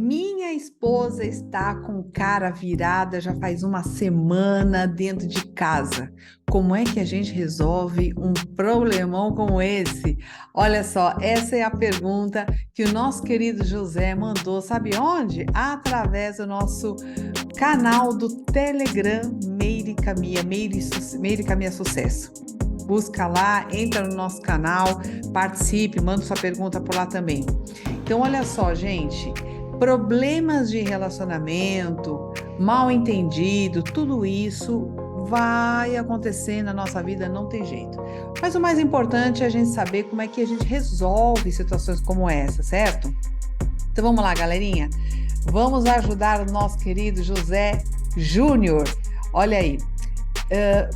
Minha esposa está com cara virada já faz uma semana dentro de casa. Como é que a gente resolve um problemão como esse? Olha só, essa é a pergunta que o nosso querido José mandou, sabe onde? Através do nosso canal do Telegram Meire Caminha, Meire Caminha Sucesso. Busca lá, entra no nosso canal, participe, manda sua pergunta por lá também. Então, olha só, gente, problemas de relacionamento, mal entendido, tudo isso vai acontecer na nossa vida, não tem jeito. Mas o mais importante é a gente saber como é que a gente resolve situações como essa, certo? Então vamos lá, galerinha. Vamos ajudar o nosso querido José Júnior. Olha aí.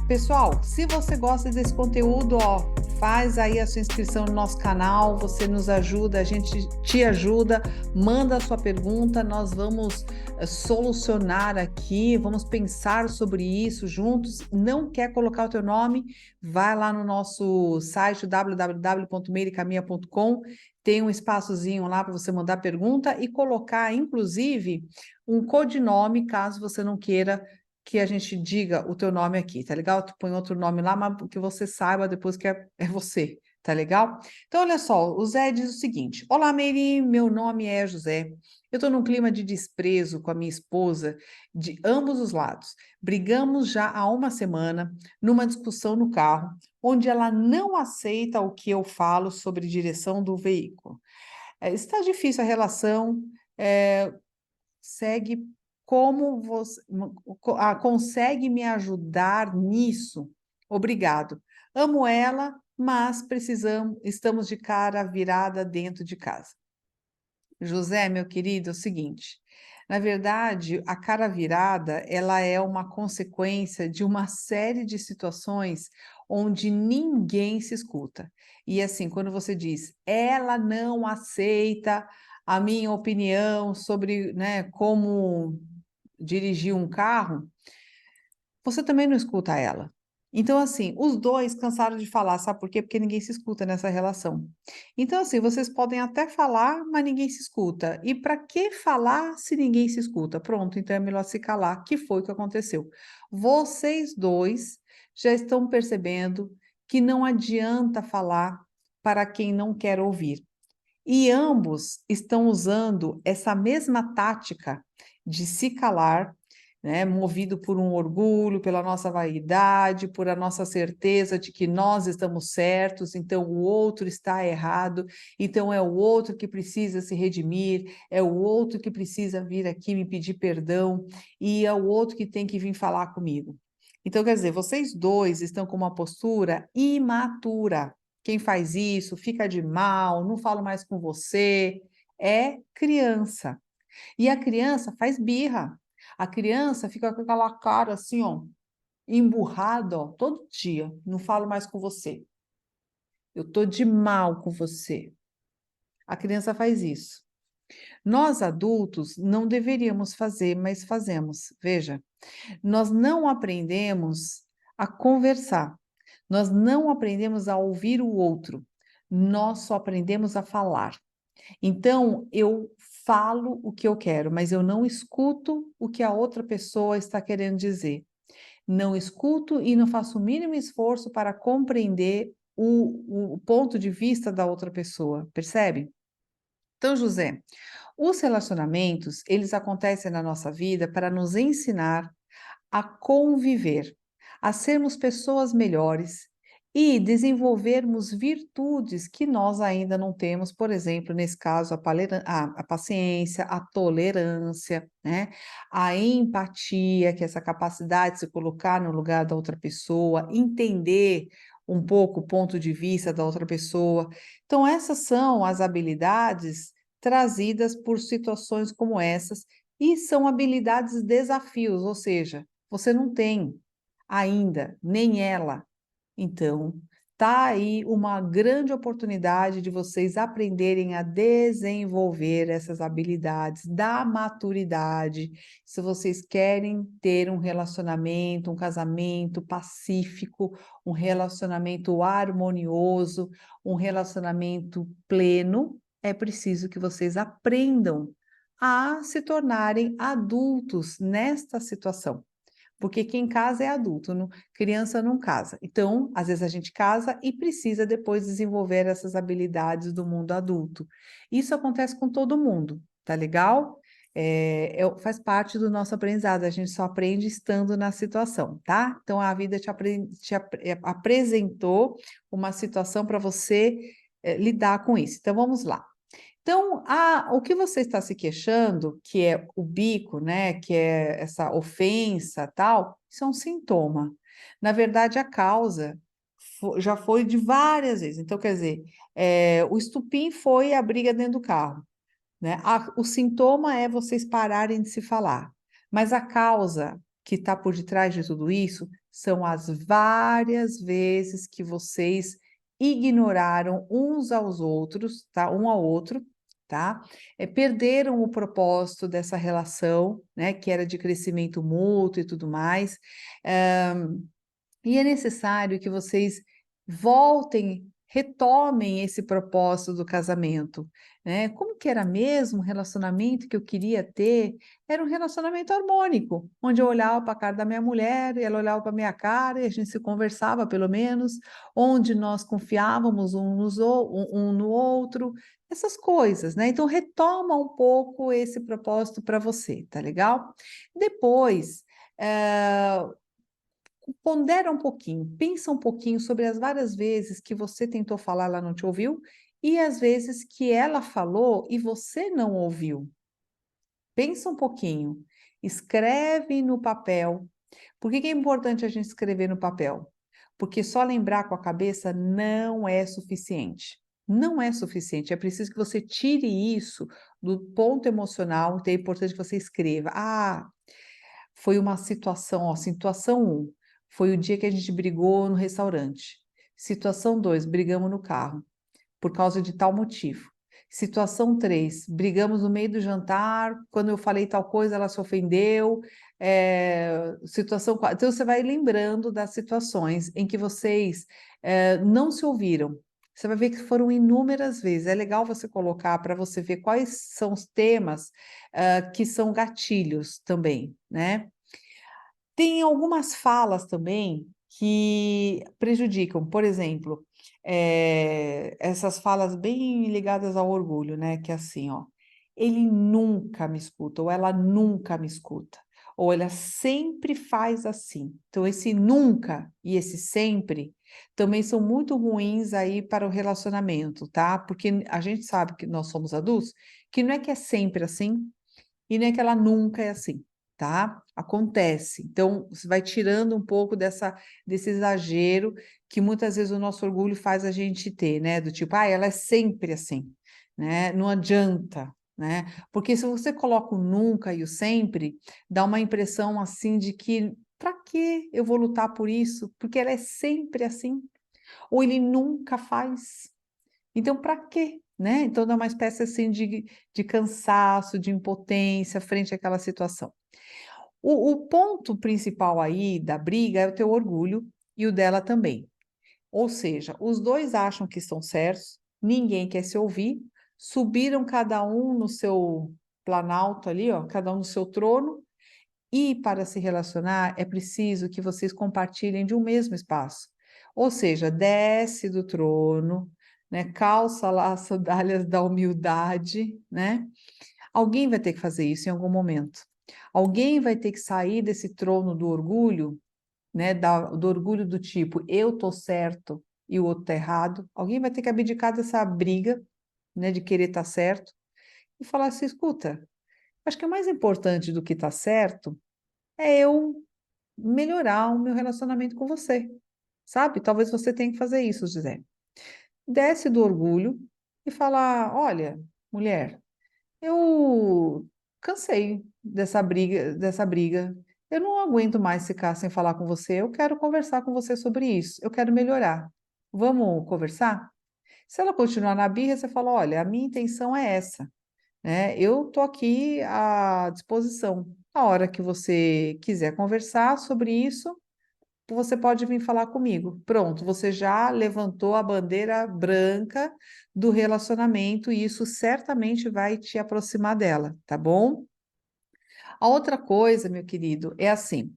Pessoal, se você gosta desse conteúdo, ó, faz aí a sua inscrição no nosso canal, você nos ajuda, a gente te ajuda, manda a sua pergunta, nós vamos solucionar aqui, vamos pensar sobre isso juntos. Não quer colocar o teu nome? Vai lá no nosso site www.meirecaminha.com, tem um espaçozinho lá para você mandar pergunta e colocar, inclusive, um codinome, caso você não queira que a gente diga o teu nome aqui, tá legal? Tu põe outro nome lá, mas que você saiba depois que é você, tá legal? Então, olha só, o Zé diz o seguinte: Olá, Mary, meu nome é José. Eu estou num clima de desprezo com a minha esposa de ambos os lados. Brigamos já há uma semana, numa discussão no carro, onde ela não aceita o que eu falo sobre direção do veículo. Está difícil a relação, segue como você consegue me ajudar nisso? Obrigado. Amo ela, mas estamos de cara virada dentro de casa. José, meu querido, é o seguinte, na verdade, a cara virada, ela é uma consequência de uma série de situações onde ninguém se escuta. E assim, quando você diz, ela não aceita a minha opinião sobre, né, como dirigir um carro, você também não escuta ela. Então, assim, os dois cansaram de falar, sabe por quê? Porque ninguém se escuta nessa relação. Então, assim, vocês podem até falar, mas ninguém se escuta. E para que falar se ninguém se escuta? Pronto, então é melhor se calar, que foi o que aconteceu. Vocês dois já estão percebendo que não adianta falar para quem não quer ouvir. E ambos estão usando essa mesma tática de se calar, né, movido por um orgulho, pela nossa vaidade, por a nossa certeza de que nós estamos certos, então o outro está errado, então é o outro que precisa se redimir, é o outro que precisa vir aqui me pedir perdão, e é o outro que tem que vir falar comigo. Então, quer dizer, vocês dois estão com uma postura imatura. Quem faz isso fica de mal, não falo mais com você, é criança. E a criança faz birra. A criança fica com aquela cara assim, ó, emburrada, ó, todo dia. Não falo mais com você. Eu tô de mal com você. A criança faz isso. Nós adultos não deveríamos fazer, mas fazemos. Veja, nós não aprendemos a conversar. Nós não aprendemos a ouvir o outro. Nós só aprendemos a falar. Então, eu falo o que eu quero, mas eu não escuto o que a outra pessoa está querendo dizer. Não escuto e não faço o mínimo esforço para compreender o ponto de vista da outra pessoa, percebe? Então, José, os relacionamentos, eles acontecem na nossa vida para nos ensinar a conviver, a sermos pessoas melhores e desenvolvermos virtudes que nós ainda não temos, por exemplo, nesse caso, a paciência, a tolerância, né? A empatia, que é essa capacidade de se colocar no lugar da outra pessoa, entender um pouco o ponto de vista da outra pessoa. Então, essas são as habilidades trazidas por situações como essas, e são habilidades desafios, ou seja, você não tem ainda, nem ela. Então, tá aí uma grande oportunidade de vocês aprenderem a desenvolver essas habilidades da maturidade. Se vocês querem ter um relacionamento, um casamento pacífico, um relacionamento harmonioso, um relacionamento pleno, é preciso que vocês aprendam a se tornarem adultos nesta situação. Porque quem casa é adulto, criança não casa. Então, às vezes a gente casa e precisa depois desenvolver essas habilidades do mundo adulto. Isso acontece com todo mundo, tá legal? Faz parte do nosso aprendizado, a gente só aprende estando na situação, tá? Então, a vida apresentou uma situação para você lidar com isso. Então, vamos lá. Então, o que você está se queixando, que é o bico, né, que é essa ofensa, tal, isso é um sintoma. Na verdade, a causa já foi de várias vezes. Então, quer dizer, o estupim foi a briga dentro do carro, né? O sintoma é vocês pararem de se falar, mas a causa que está por detrás de tudo isso são as várias vezes que vocês ignoraram uns aos outros, tá? Um ao outro, tá? Perderam o propósito dessa relação, né? Que era de crescimento mútuo e tudo mais. E é necessário que vocês voltem, retomem esse propósito do casamento, né? Como que era mesmo o relacionamento que eu queria ter? Era um relacionamento harmônico, onde eu olhava para a cara da minha mulher, e ela olhava para a minha cara, e a gente se conversava pelo menos, onde nós confiávamos um no outro, essas coisas, né? Então retoma um pouco esse propósito para você, tá legal? Depois, pondera um pouquinho, pensa um pouquinho sobre as várias vezes que você tentou falar, ela não te ouviu, e as vezes que ela falou e você não ouviu. Pensa um pouquinho, escreve no papel. Por que que é importante a gente escrever no papel? Porque só lembrar com a cabeça não é suficiente. Não é suficiente, é preciso que você tire isso do ponto emocional, então é importante que você escreva. Foi uma situação, ó, situação um, foi o dia que a gente brigou no restaurante. Situação 2, brigamos no carro, por causa de tal motivo. Situação 3, brigamos no meio do jantar, quando eu falei tal coisa, ela se ofendeu. Situação 4, então você vai lembrando das situações em que vocês não se ouviram. Você vai ver que foram inúmeras vezes. É legal você colocar para você ver quais são os temas que são gatilhos também, né? Tem algumas falas também que prejudicam, por exemplo, essas falas bem ligadas ao orgulho, né? Que é assim, ó, ele nunca me escuta, ou ela nunca me escuta, ou ela sempre faz assim. Então, esse nunca e esse sempre também são muito ruins aí para o relacionamento, tá? Porque a gente sabe que nós somos adultos, que não é que é sempre assim, e não é que ela nunca é assim, tá? Acontece. Então, você vai tirando um pouco desse exagero que muitas vezes o nosso orgulho faz a gente ter, né? Do tipo, ela é sempre assim, né? Não adianta, né? Porque se você coloca o nunca e o sempre, dá uma impressão assim de que para que eu vou lutar por isso? Porque ela é sempre assim. Ou ele nunca faz. Então, para quê? Né? Então, dá uma espécie assim de cansaço, de impotência frente àquela situação. O ponto principal aí da briga é o teu orgulho e o dela também. Ou seja, os dois acham que estão certos, ninguém quer se ouvir, subiram cada um no seu planalto ali, ó, cada um no seu trono, e para se relacionar é preciso que vocês compartilhem de um mesmo espaço. Ou seja, desce do trono, né? Calça lá as sandálias da humildade, né? Alguém vai ter que fazer isso em algum momento. Alguém vai ter que sair desse trono do orgulho, né? Do orgulho do tipo, eu tô certo e o outro tá errado. Alguém vai ter que abdicar dessa briga, né? De querer estar certo e falar assim, escuta, acho que o mais importante do que tá certo é eu melhorar o meu relacionamento com você, sabe? Talvez você tenha que fazer isso, José. Desce do orgulho e fala: olha, mulher, eu cansei dessa briga. Eu não aguento mais ficar sem falar com você. Eu quero conversar com você sobre isso. Eu quero melhorar. Vamos conversar? Se ela continuar na birra, você fala: olha, a minha intenção é essa, né? Eu tô aqui à disposição. A hora que você quiser conversar sobre isso, você pode vir falar comigo. Pronto, você já levantou a bandeira branca do relacionamento e isso certamente vai te aproximar dela, tá bom? A outra coisa, meu querido, é assim,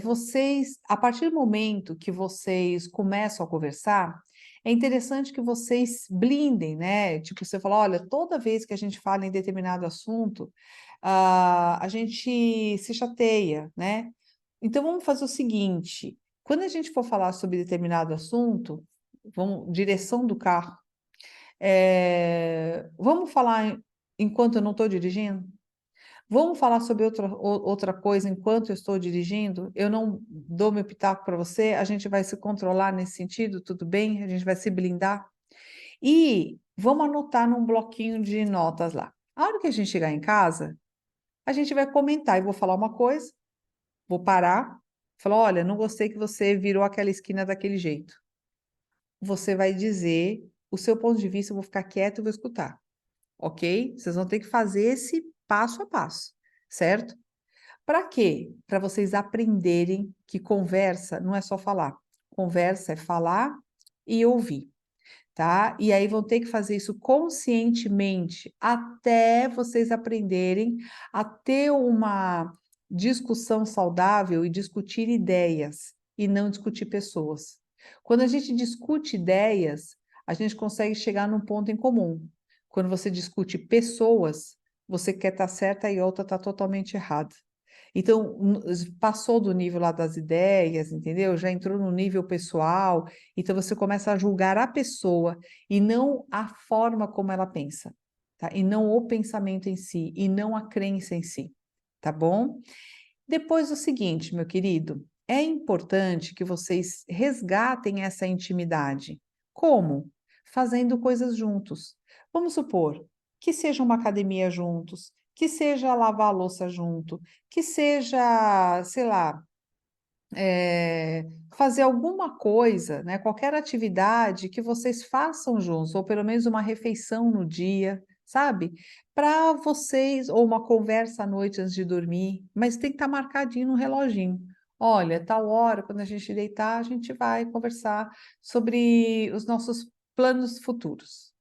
vocês, a partir do momento que vocês começam a conversar, é interessante que vocês blindem, né? Tipo, você fala, olha, toda vez que a gente fala em determinado assunto, a gente se chateia, né? Então vamos fazer o seguinte, quando a gente for falar sobre determinado assunto, vamos, direção do carro, vamos falar enquanto eu não estou dirigindo? Vamos falar sobre outra coisa enquanto eu estou dirigindo? Eu não dou meu pitaco para você, a gente vai se controlar nesse sentido, tudo bem? A gente vai se blindar. E vamos anotar num bloquinho de notas lá. A hora que a gente chegar em casa, a gente vai comentar. Eu vou falar uma coisa, vou parar, falar: olha, não gostei que você virou aquela esquina daquele jeito. Você vai dizer o seu ponto de vista, eu vou ficar quieto e vou escutar, ok? Vocês vão ter que fazer esse passo a passo, certo? Para quê? Para vocês aprenderem que conversa não é só falar. Conversa é falar e ouvir, tá? E aí vão ter que fazer isso conscientemente até vocês aprenderem a ter uma discussão saudável e discutir ideias e não discutir pessoas. Quando a gente discute ideias, a gente consegue chegar num ponto em comum. Quando você discute pessoas, você quer estar certa e a outra está totalmente errada. Então, passou do nível lá das ideias, entendeu? Já entrou no nível pessoal, então você começa a julgar a pessoa e não a forma como ela pensa, tá? E não o pensamento em si, e não a crença em si, tá bom? Depois o seguinte, meu querido, é importante que vocês resgatem essa intimidade. Como? Fazendo coisas juntos. Vamos supor que seja uma academia juntos, que seja lavar a louça junto, que seja, sei lá, fazer alguma coisa, né, qualquer atividade que vocês façam juntos, ou pelo menos uma refeição no dia, sabe? Para vocês, ou uma conversa à noite antes de dormir, mas tem que estar marcadinho no reloginho. Olha, tal hora, quando a gente deitar, a gente vai conversar sobre os nossos planos futuros.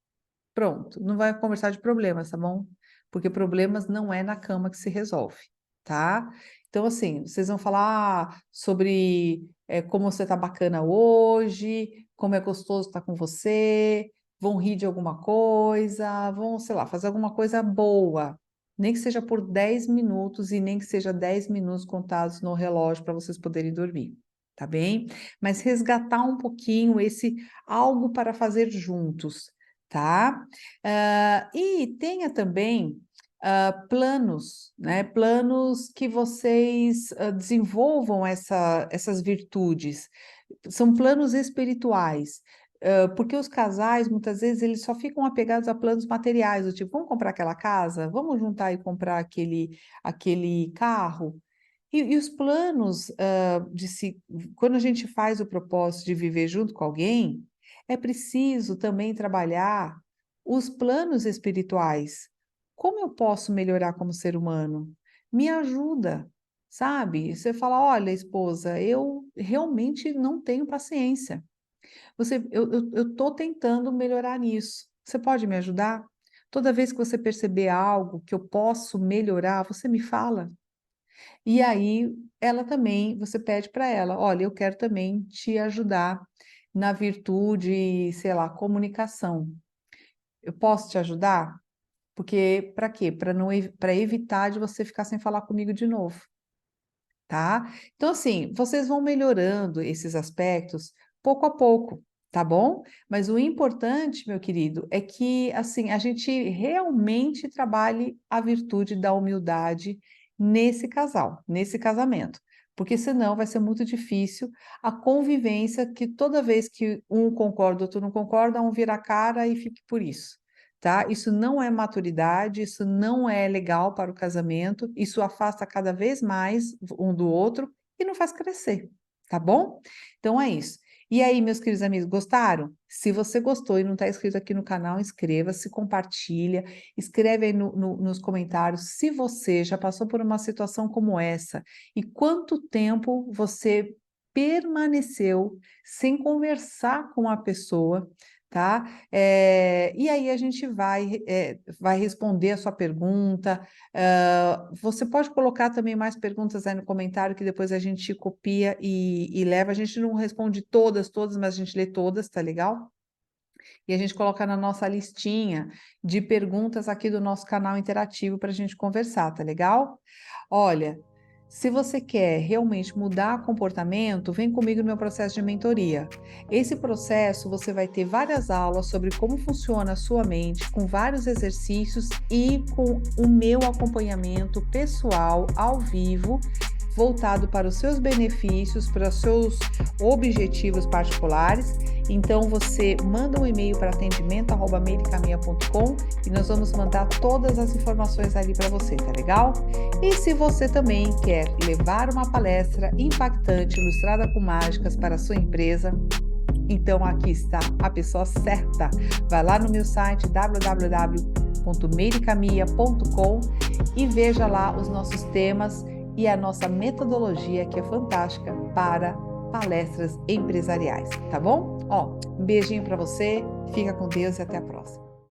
Pronto, não vai conversar de problemas, tá bom? Porque problemas não é na cama que se resolve, tá? Então, assim, vocês vão falar sobre como você tá bacana hoje, como é gostoso estar com você, vão rir de alguma coisa, vão, sei lá, fazer alguma coisa boa, nem que seja por 10 minutos e nem que seja 10 minutos contados no relógio para vocês poderem dormir, tá bem? Mas resgatar um pouquinho esse algo para fazer juntos, tá? E tenha também planos, né? Planos que vocês desenvolvam essas virtudes. São planos espirituais. Porque os casais, muitas vezes, eles só ficam apegados a planos materiais, do tipo, vamos comprar aquela casa, vamos juntar e comprar aquele carro. E os planos quando a gente faz o propósito de viver junto com alguém, é preciso também trabalhar os planos espirituais. Como eu posso melhorar como ser humano? Me ajuda, sabe? Você fala, olha, esposa, eu realmente não tenho paciência. Eu estou tentando melhorar nisso. Você pode me ajudar? Toda vez que você perceber algo que eu posso melhorar, você me fala. E aí, ela também, você pede para ela, olha, eu quero também te ajudar na virtude, sei lá, comunicação. Eu posso te ajudar? Porque para quê? Para evitar de você ficar sem falar comigo de novo, tá? Então, assim, vocês vão melhorando esses aspectos pouco a pouco, tá bom? Mas o importante, meu querido, é que, assim, a gente realmente trabalhe a virtude da humildade nesse casal, nesse casamento. Porque senão vai ser muito difícil a convivência que toda vez que um concorda, outro não concorda, um vira a cara e fique por isso. Tá? Isso não é maturidade, isso não é legal para o casamento, isso afasta cada vez mais um do outro e não faz crescer, tá bom? Então é isso. E aí, meus queridos amigos, gostaram? Se você gostou e não está inscrito aqui no canal, inscreva-se, compartilha, escreve aí nos comentários se você já passou por uma situação como essa e quanto tempo você permaneceu sem conversar com a pessoa, tá? E aí a gente vai responder a sua pergunta. Você pode colocar também mais perguntas aí no comentário que depois a gente copia e leva. A gente não responde todas, mas a gente lê todas, tá legal? E a gente coloca na nossa listinha de perguntas aqui do nosso canal interativo para a gente conversar, tá legal? Olha, se você quer realmente mudar comportamento, vem comigo no meu processo de mentoria. Esse processo você vai ter várias aulas sobre como funciona a sua mente, com vários exercícios e com o meu acompanhamento pessoal ao vivo voltado para os seus benefícios, para os seus objetivos particulares. Então você manda um e-mail para atendimento@meiricaminha.com e nós vamos mandar todas as informações ali para você, tá legal? E se você também quer levar uma palestra impactante, ilustrada com mágicas para a sua empresa, então aqui está a pessoa certa. Vai lá no meu site www.meiricaminha.com e veja lá os nossos temas e a nossa metodologia, que é fantástica para palestras empresariais, tá bom? Um beijinho para você, fica com Deus e até a próxima.